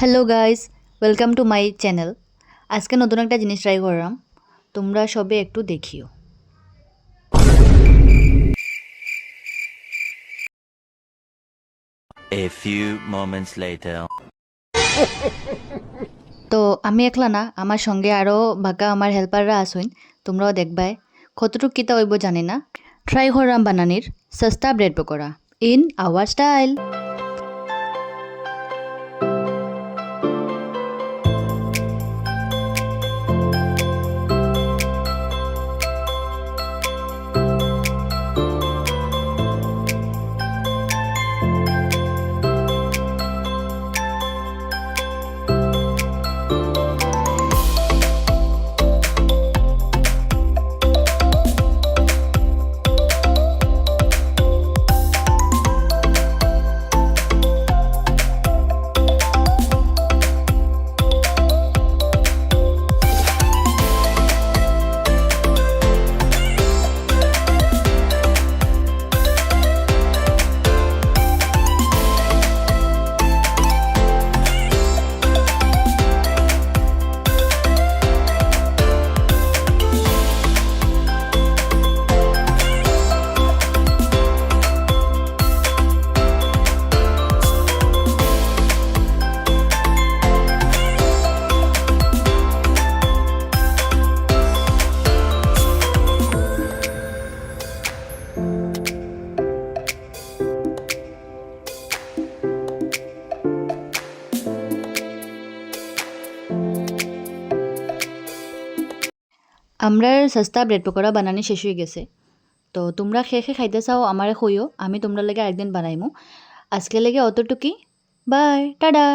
Hello guys, welcome to my channel. আজকে নতুন একটা জিনিস ট্রাই করলাম, তোমরা সবে একটু দেখিও। A few moments later. তো আমি একলা না, আমার সঙ্গে আরও বাঁকা আমার হেল্পাররা আসুন। তোমরাও দেখবাই কতটুকু কিতা হইব জানি না। ট্রাই করলাম বানানির সস্তা bread pakora in our style. আমরা সস্তা ব্রেড পকোড়া বানানি শেষ হয়ে গেছে। তো তোমরা খেয়ে খাইতে চাও আমারে কইও, আমি তোমরা লেগে একদিন বানাইমু। আজকে লেগে অতটুকুই। Bye, tata.